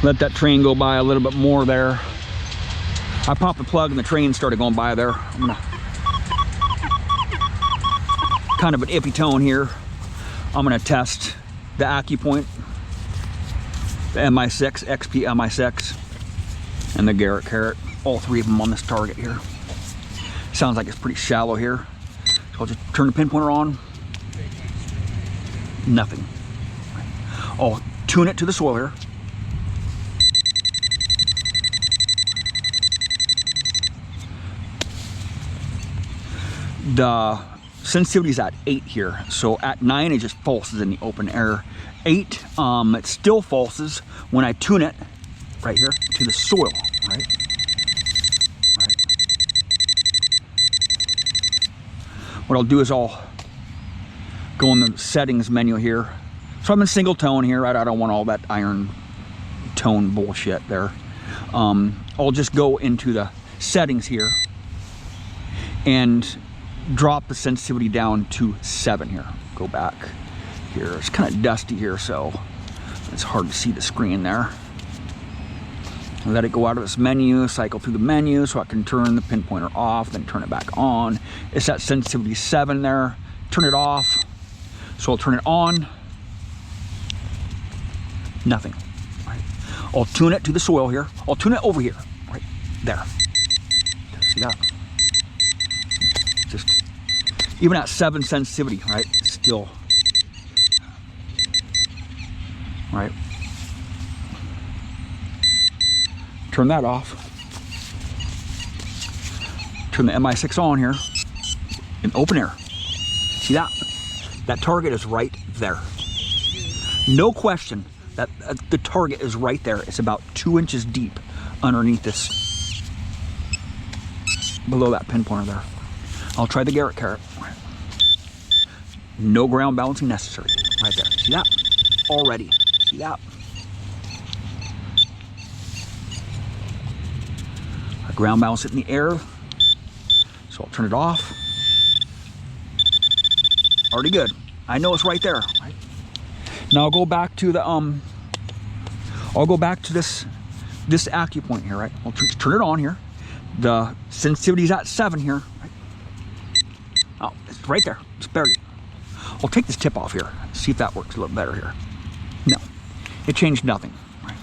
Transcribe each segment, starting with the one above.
Let that train go by a little bit more there. I popped the plug and the train started going by there. I'm gonna kind of an iffy tone here. I'm gonna test the Accupoint, the Mi6, XP Mi6, and the Garrett, all three of them on this target here. Sounds like it's pretty shallow here. So I'll just turn the pinpointer on. Nothing. I'll tune it to the soil here. The sensitivity is at 8 here, so at 9 it just pulses in the open air. 8, it still pulses when I tune it right here to the soil, right? What I'll do is I'll go in the settings menu here. So I'm in single tone here, right? I don't want all that iron tone bullshit there. I'll just go into the settings here and drop the sensitivity down to 7 here. Go back here. It's kind of dusty here, so it's hard to see the screen there. Let it go out of this menu, cycle through the menu so I can turn the pinpointer off, then turn it back on. It's at sensitivity 7 there. Turn it off. So I'll turn it on. Nothing. Right. I'll tune it to the soil here. I'll tune it over here, right there. See that? Just even at 7 sensitivity, right? Still, right? Turn that off. Turn the Mi6 on here in open air. See that? That target is right there. No question that the target is right there. It's about 2 inches deep underneath this, below that pinpointer there. I'll try the Garrett. No ground balancing necessary. Right there. See that? Already. See that? I ground balance it in the air. So I'll turn it off. Already good. I know it's right there. Right? Now I'll go back to the this Accupoint here, right? I'll turn it on here. The sensitivity's at 7 here. Right? Oh, it's right there. It's buried. I'll take this tip off here. See if that works a little better here. No, it changed nothing. Right?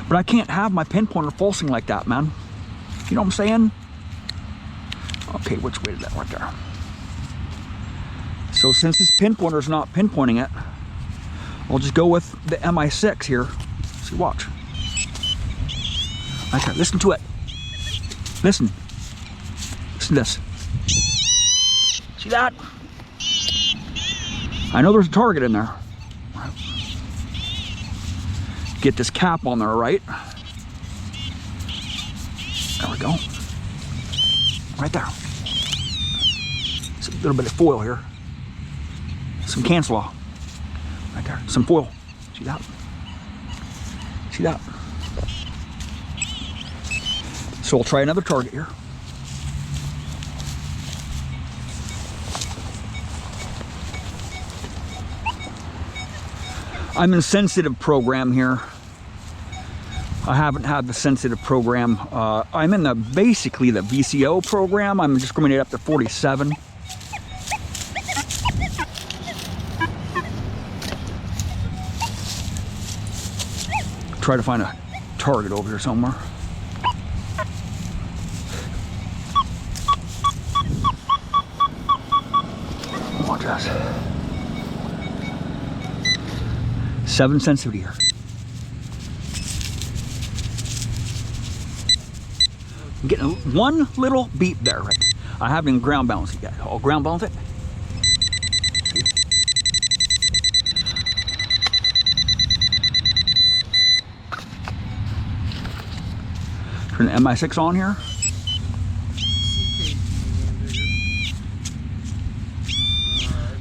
But I can't have my pinpointer pulsing like that, man. You know what I'm saying? Okay, which way did that right there? So since this pinpointer is not pinpointing it, I'll just go with the Mi6 here. See, watch. Right there. Listen to it. Listen. Listen to this. See that? I know there's a target in there. Get this cap on there, right? There we go. Right there. It's a little bit of foil here. Some cancel off. Right there. Some foil. See that? See that? So I'll try another target here. I'm in sensitive program here. I haven't had the sensitive program. I'm in the basically the VCO program. I'm discriminated up to 47. Try to find a target over here somewhere. Watch this. 7 sensitivity here. I'm getting one little beep there, right? I haven't ground balanced it yet. I'll ground balance it. See? Turn the Mi6 on here.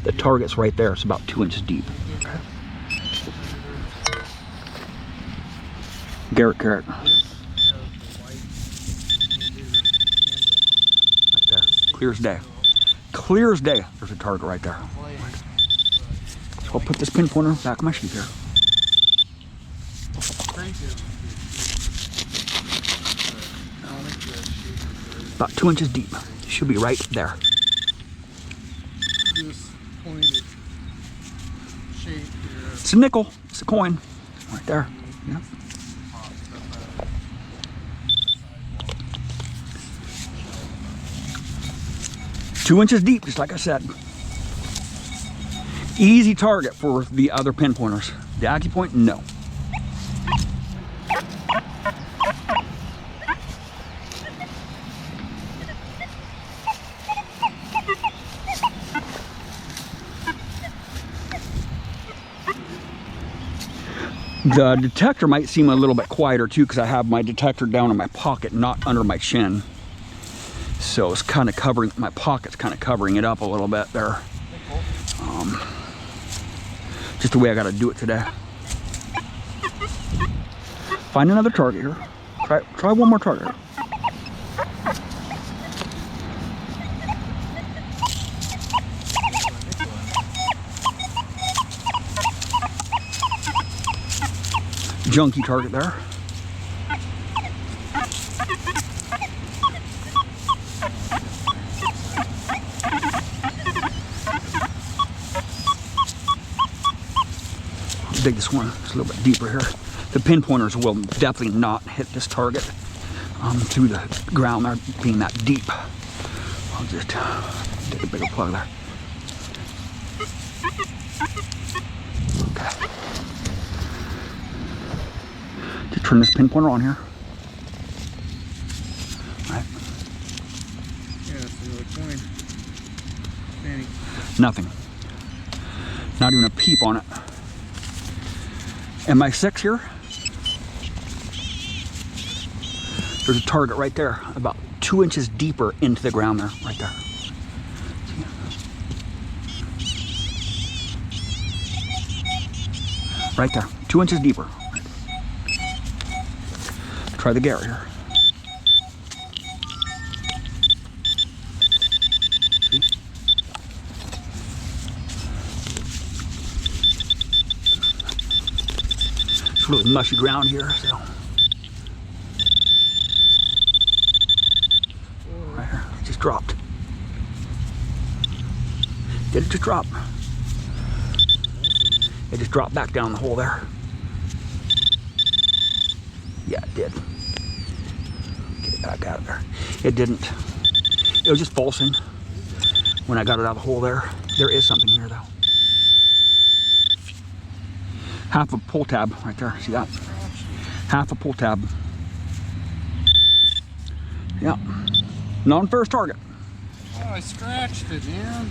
The target's right there. It's about 2 inches deep. Okay. Garrett. Right there. Clear as day. Clear as day. There's a target right there. So I'll put this pinpointer back in my sheath here. About 2 inches deep. Should be right there. This pointed shape here. It's a nickel. It's a coin. Right there. Yeah. Two inches deep, just like I said. Easy target for the other pinpointers. The Accupoint, no. The detector might seem a little bit quieter too because I have my detector down in my pocket, not under my chin. So it's kind of covering, my pocket's kind of covering it up a little bit there. Just the way I got to do it today. Find another target here. Try one more target. Junky target there. How big this one? It's a little bit deeper here. The pinpointers will definitely not hit this target through the ground there, being that deep. I'll just take a bigger plug there. Okay. Just turn this pinpointer on here. All right. Yeah, it's another coin. Penny. Nothing. Not even a peep on it. Mi6 here. There's a target right there, about 2 inches deeper into the ground there, right there. Right there, 2 inches deeper. Try the Garrett here. See? It's really mushy ground here, so. Right here, it just dropped. Did it just drop? It just dropped back down the hole there. Yeah, it did. Get it back out of there. It didn't. It was just pulsing when I got it out of the hole there. There is something here though. Half a pull tab right there. See that? Half a pull tab. Yeah. Non-ferrous target. Oh, I scratched it, man.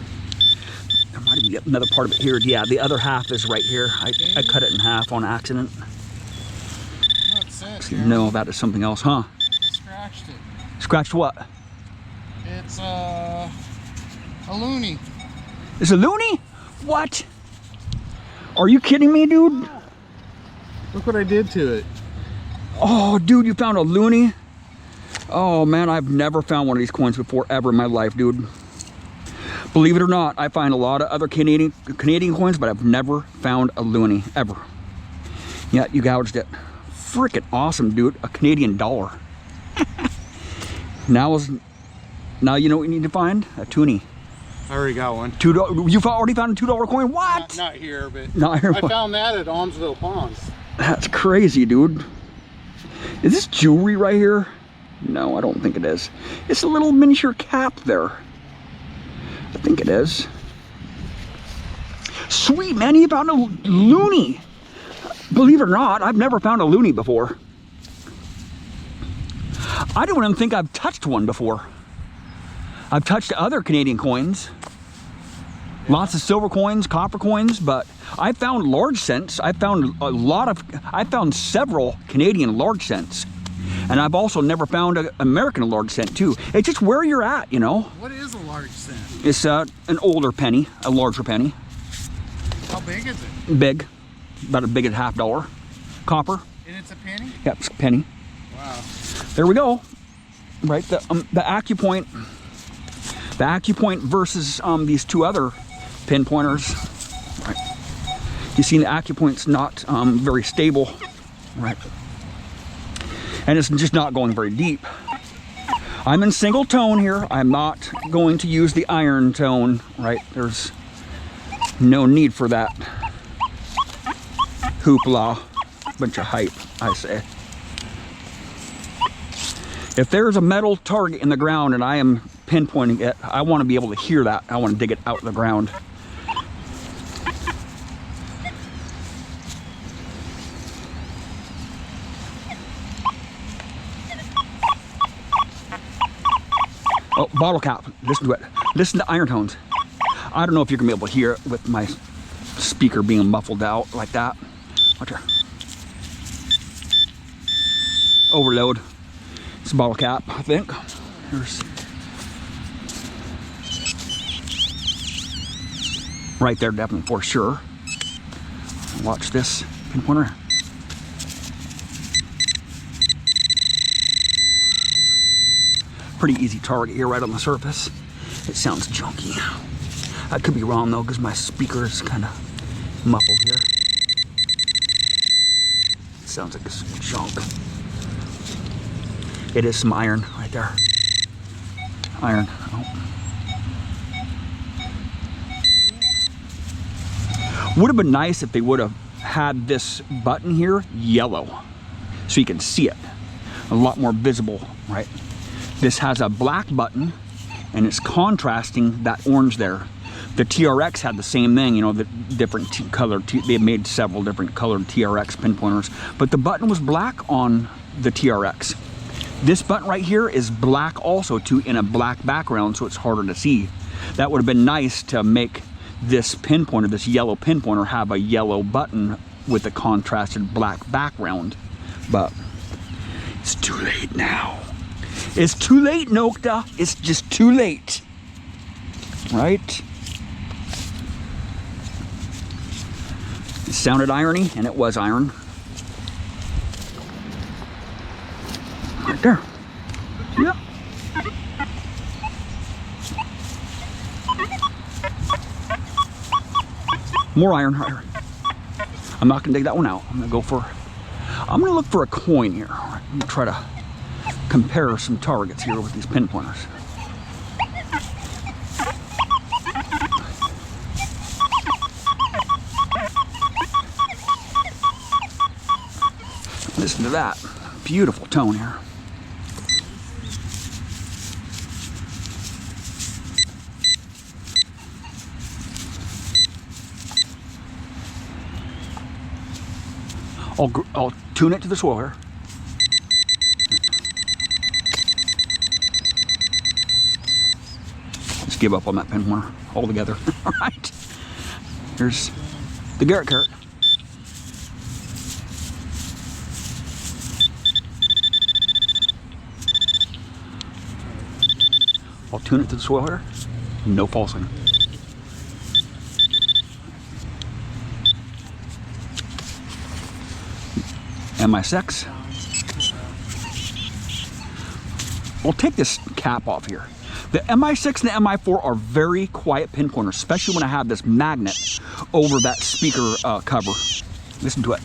There might be another part of it here. Yeah, the other half is right here. I cut it in half on accident. I'm upset. No, that is something else, huh? I scratched it. Scratched what? It's a loonie. It's a loonie? What? Are you kidding me, dude? Look what I did to it. Oh, dude, you found a loonie? Oh, man, I've never found one of these coins before ever in my life, dude. Believe it or not, I find a lot of other Canadian coins, but I've never found a loonie, ever. Yeah, you gouged it. Freaking awesome, dude. A Canadian dollar. Now you know what you need to find? A toonie. I already got one. You already found a $2 coin? What? Not here, but not here. I found that at Almsville Ponds. That's crazy, dude. Is this jewelry right here? No, I don't think it is. It's a little miniature cap there. I think it is. Sweet, man, you found a loonie. Believe it or not, I've never found a loonie before. I don't even think I've touched one before. I've touched other Canadian coins. Lots of silver coins, copper coins, but I found large cents. I found several Canadian large cents. And I've also never found an American large cent too. It's just where you're at, you know. What is a large cent? It's an older penny, a larger penny. How big is it? Big, about as big as $half. Copper. And it's a penny? Yep, it's a penny. Wow. There we go. Right, the Accupoint. The Accupoint versus these two other pinpointers. Right. You see, the Accupoint's not very stable. Right. And it's just not going very deep. I'm in single tone here. I'm not going to use the iron tone, right? There's no need for that hoopla, bunch of hype, I say. If there's a metal target in the ground and I am pinpointing it, I want to be able to hear that. I want to dig it out of the ground. Oh, bottle cap. Listen to it. Listen to iron tones. I don't know if you're going to be able to hear it with my speaker being muffled out like that. Watch here. Overload. It's a bottle cap, I think. Here's right there, definitely for sure. Watch this pinpointer. Pretty easy target here right on the surface. It sounds junky. I could be wrong though, because my speaker is kind of muffled here. It sounds like it's junk. It is some iron right there. Iron. Oh. Would have been nice if they would have had this button here yellow, so you can see it. A lot more visible, right? This has a black button, and it's contrasting that orange there. The TRX had the same thing, you know, the different colored, they made several different colored TRX pinpointers, but the button was black on the TRX. This button right here is black also too, in a black background, so it's harder to see. That would have been nice to make this pinpointer, this yellow pinpointer, have a yellow button with a contrasted black background, but it's too late now. It's too late, Nokta. It's just too late, right? It sounded irony, and it was iron. Right there. Yeah. More iron. I'm not gonna dig that one out. I'm gonna look for a coin here. I'm gonna try to compare some targets here with these pinpointers. Listen to that. Beautiful tone here. I'll tune it to the soil here. Just give up on that pinpointer altogether. All right. Here's the Garrett carrot. I'll tune it to the soil here. No falsing. Mi6. I'll take this cap off here. The Mi6 and the Mi4 are very quiet pinpointers, especially when I have this magnet over that speaker cover. Listen to it.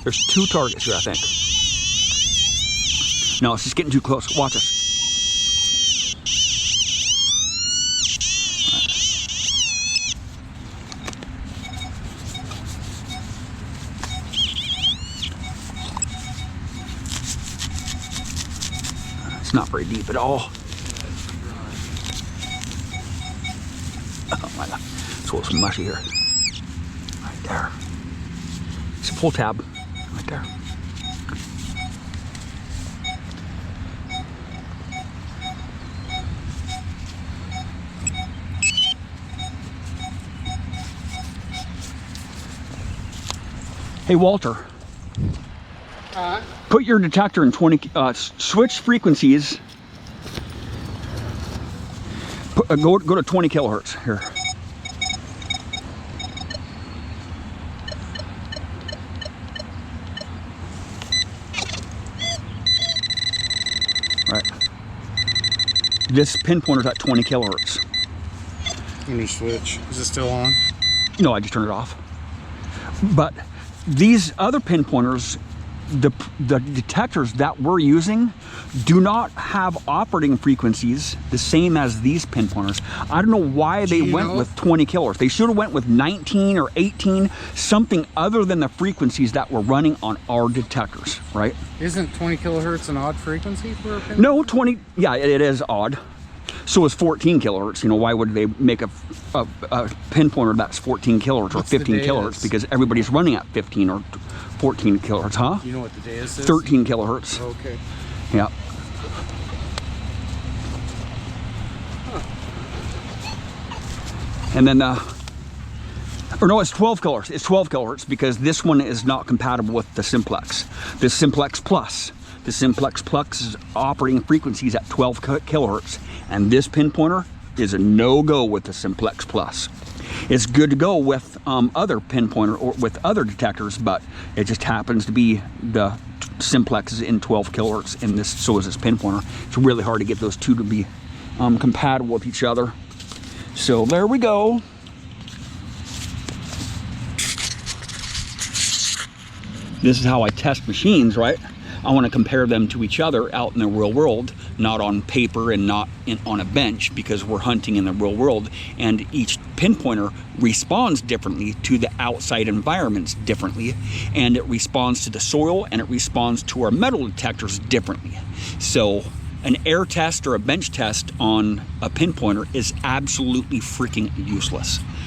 There's two targets here, I think. No, it's just getting too close. Watch this. Not very deep at all. Oh my God. It's a little mushy here. Right there. It's a full tab. Right there. Hey Walter. Put your detector in 20, switch frequencies. Go to 20 kilohertz here. Right. This pinpointer's at 20 kilohertz. Let me switch. Is it still on? No, I just turned it off. But these other pinpointers, the detectors that we're using do not have operating frequencies the same as these pinpointers. I don't know why they went with 20 kilohertz. They should have went with 19 or 18, something other than the frequencies that we're running on our detectors, right? Isn't 20 kilohertz an odd frequency for a pinpointer? No, 20, yeah, it is odd. So is 14 kilohertz. You know, why would they make a pinpointer that's 14 kilohertz or 15 kilohertz? Because everybody's running at 15 or 14 kilohertz, huh? You know what the dais is? 13 kilohertz. Okay. Yeah. And then, or no, it's 12 kilohertz. It's 12 kilohertz because this one is not compatible with the Simplex. The Simplex Plus. The Simplex Plus operating frequencies at 12 kilohertz. And this pinpointer is a no-go with the Simplex Plus. It's good to go with other pinpointer or with other detectors, but it just happens to be the Simplex is in 12 kilohertz in this, so is this pinpointer. It's really hard to get those two to be compatible with each other. So there we go. This is how I test machines, right? I want to compare them to each other out in the real world, not on paper and not on a bench, because we're hunting in the real world, and each pinpointer responds differently to the outside environments differently, and it responds to the soil and it responds to our metal detectors differently. So an air test or a bench test on a pinpointer is absolutely freaking useless.